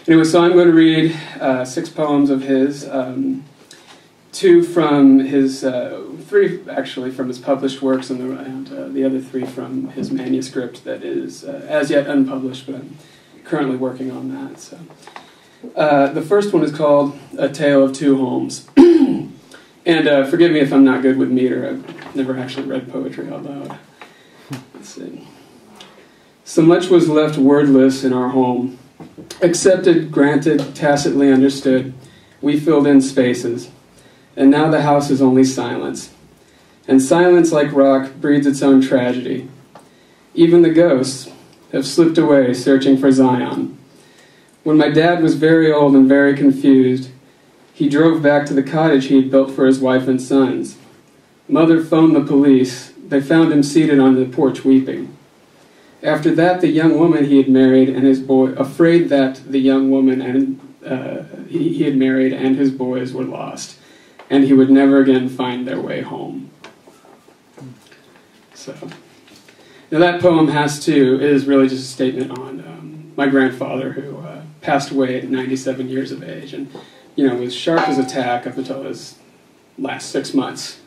Anyway, so I'm going to read 6 poems of his, 2 from his, 3 actually from his published works, and the other 3 from his manuscript that is as yet unpublished, but I'm currently working on that. So, the first one is called A Tale of Two Homes. And forgive me if I'm not good with meter. I've never actually read poetry out loud. Let's see. So much was left wordless in our home. Accepted, granted, tacitly understood. We filled in spaces. And now the house is only silence. And silence, like rock, breeds its own tragedy. Even the ghosts have slipped away, searching for Zion. When my dad was very old and very confused, he drove back to the cottage he had built for his wife and sons. Mother phoned the police. They found him seated on the porch weeping. After that, the young woman he had married and his boy, afraid that the young woman and he had married and his boys were lost, and he would never again find their way home. So, now that poem is really just a statement on my grandfather, who passed away at 97 years of age, and was sharp as a tack up until his last 6 months.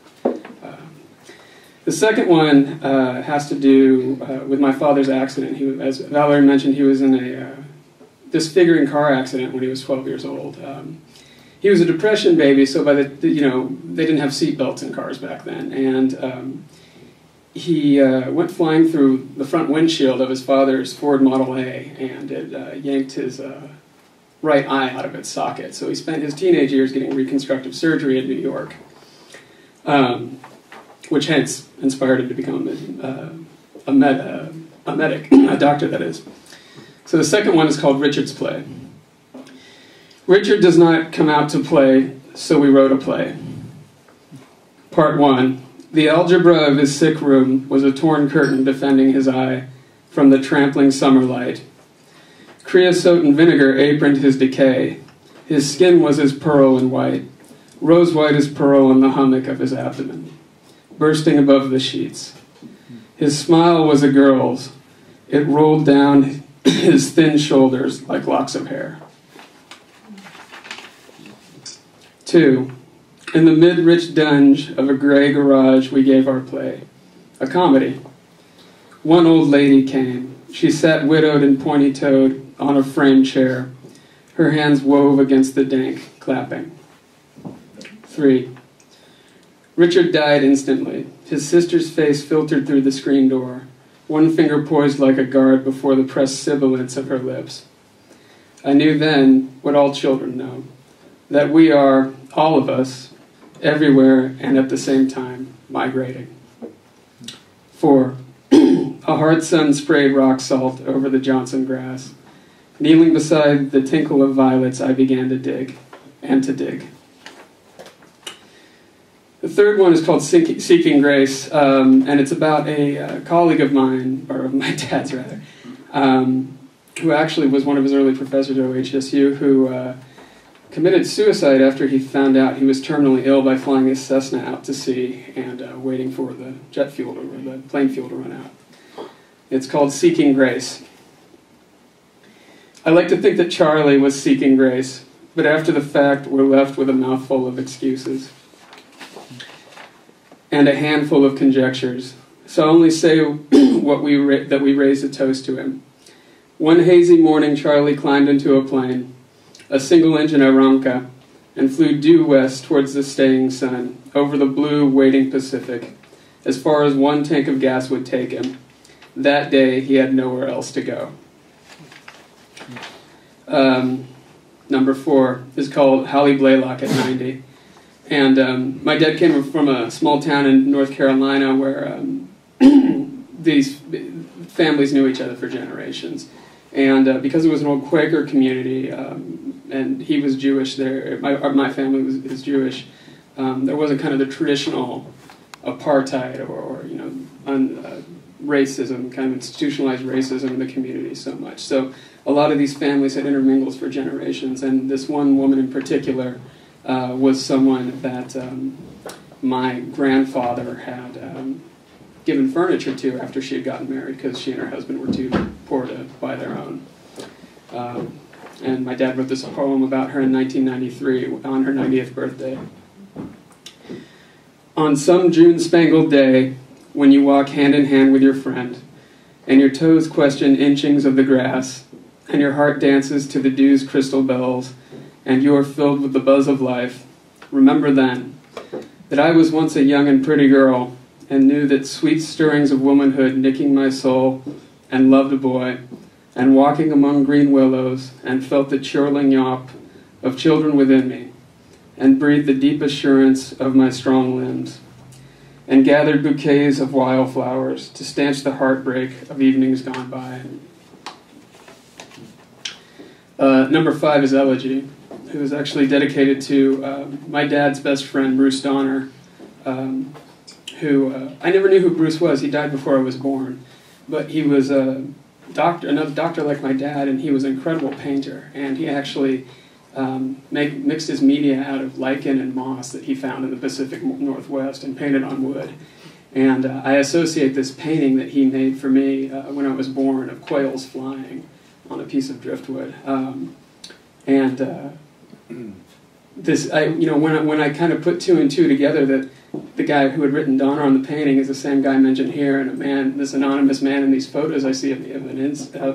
The second one has to do with my father's accident. As Valerie mentioned, he was in a disfiguring car accident when he was 12 years old. He was a Depression baby, so they didn't have seat belts in cars back then, and he went flying through the front windshield of his father's Ford Model A, and it yanked his right eye out of its socket. So he spent his teenage years getting reconstructive surgery in New York, which hence inspired him to become a medic, a doctor, that is. So the second one is called Richard's Play. Richard does not come out to play, so we wrote a play. Part 1. The algebra of his sick room was a torn curtain defending his eye from the trampling summer light. Creosote and vinegar aproned his decay. His skin was as pearl and white, rose white as pearl in the hummock of his abdomen, bursting above the sheets. His smile was a girl's. It rolled down his thin shoulders like locks of hair. 2. In the mid-rich dunge of a gray garage we gave our play, a comedy. One old lady came. She sat widowed and pointy-toed on a framed chair. Her hands wove against the dank, clapping. 3. Richard died instantly. His sister's face filtered through the screen door, one finger poised like a guard before the pressed sibilance of her lips. I knew then what all children know, that we are, all of us, everywhere and at the same time, migrating. 4. A hard sun sprayed rock salt over the Johnson grass. Kneeling beside the tinkle of violets, I began to dig, and to dig. The third one is called Seeking Grace, and it's about a colleague of mine, or of my dad's rather, who actually was one of his early professors at OHSU, who committed suicide after he found out he was terminally ill by flying his Cessna out to sea and waiting for the jet fuel or the plane fuel to run out. It's called Seeking Grace. I like to think that Charlie was seeking grace, but after the fact, we're left with a mouthful of excuses and a handful of conjectures. So I'll only say that we raised a toast to him. One hazy morning, Charlie climbed into a plane, a single-engine Aranca, and flew due west towards the staying sun, over the blue, waiting Pacific, as far as one tank of gas would take him. That day, he had nowhere else to go. Number 4 is called Hallie Blaylock at 90. And my dad came from a small town in North Carolina where these families knew each other for generations. And because it was an old Quaker community, and he was Jewish there, my family is Jewish, there wasn't kind of the traditional apartheid or racism, kind of institutionalized racism in the community so much. So a lot of these families had intermingled for generations, and this one woman in particular was someone that my grandfather had given furniture to after she had gotten married because she and her husband were too poor to buy their own. And my dad wrote this poem about her in 1993 on her 90th birthday. On some June-spangled day, when you walk hand in hand with your friend, and your toes question inchings of the grass, and your heart dances to the dew's crystal bells, and you are filled with the buzz of life, remember then that I was once a young and pretty girl, and knew that sweet stirrings of womanhood nicking my soul, and loved a boy, and walking among green willows, and felt the churling yawp of children within me, and breathed the deep assurance of my strong limbs, and gathered bouquets of wildflowers to stanch the heartbreak of evenings gone by. Number 5 is Elegy, who is actually dedicated to my dad's best friend, Bruce Donner, who I never knew who Bruce was. He died before I was born, but he was a doctor, another doctor like my dad, and he was an incredible painter. And he actually mixed his media out of lichen and moss that he found in the Pacific Northwest and painted on wood. And I associate this painting that he made for me when I was born of quails flying on a piece of driftwood. When I kind of put 2 and 2 together, that the guy who had written Donner on the painting is the same guy mentioned here, and a man, this anonymous man in these photos I see of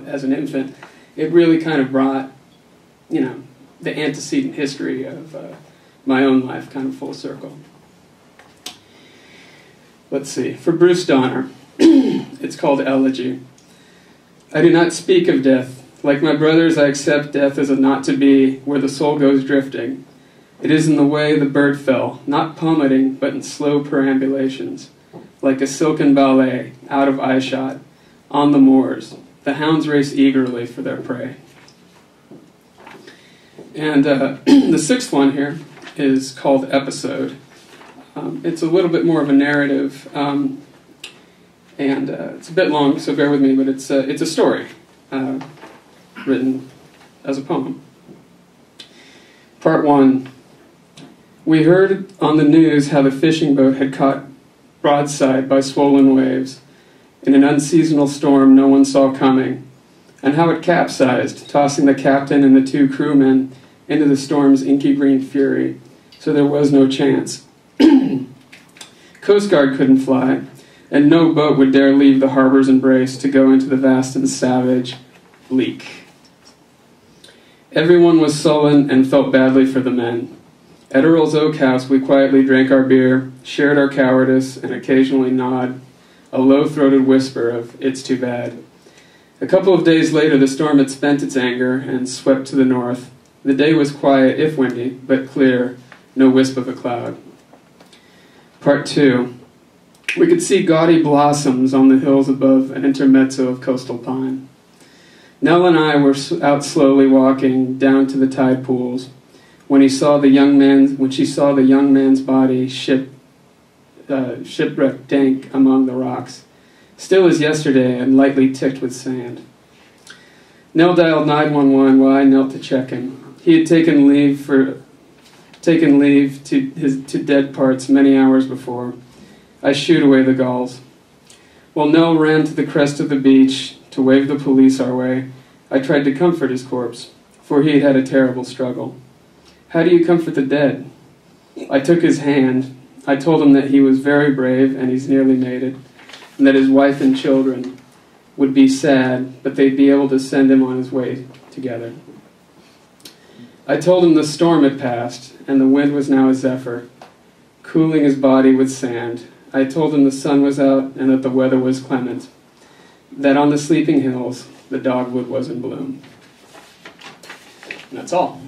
as an infant, it really kind of brought, the antecedent history of my own life kind of full circle. Let's see. For Bruce Donner, it's called Elegy. I do not speak of death. Like my brothers, I accept death as a not to be, where the soul goes drifting. It is in the way the bird fell, not plummeting, but in slow perambulations, like a silken ballet, out of eyeshot, on the moors. The hounds race eagerly for their prey. And the 6th one here is called Episode. It's a little bit more of a narrative, and it's a bit long, so bear with me, but it's a story written as a poem. Part 1. We heard on the news how the fishing boat had caught broadside by swollen waves in an unseasonal storm no one saw coming, and how it capsized, tossing the captain and the 2 crewmen into the storm's inky green fury, so there was no chance. Coast Guard couldn't fly, and no boat would dare leave the harbor's embrace to go into the vast and savage leak. Everyone was sullen and felt badly for the men. At Earl's Oak House, we quietly drank our beer, shared our cowardice, and occasionally gnawed a low-throated whisper of, "It's too bad." A couple of days later, the storm had spent its anger and swept to the north. The day was quiet, if windy, but clear, no wisp of a cloud. Part 2. We could see gaudy blossoms on the hills above an intermezzo of coastal pine. Nell and I were out slowly walking down to the tide pools when she saw the young man's body shipwrecked dank among the rocks, still as yesterday and lightly ticked with sand. Nell dialed 911 while I knelt to check him. He had taken leave to dead parts many hours before. I shooed away the gulls. While Nell ran to the crest of the beach to wave the police our way, I tried to comfort his corpse, for he had had a terrible struggle. How do you comfort the dead? I took his hand. I told him that he was very brave and he's nearly made it, and that his wife and children would be sad, but they'd be able to send him on his way together. I told him the storm had passed, and the wind was now a zephyr, cooling his body with sand. I told him the sun was out and that the weather was clement, that on the sleeping hills the dogwood was in bloom. And that's all.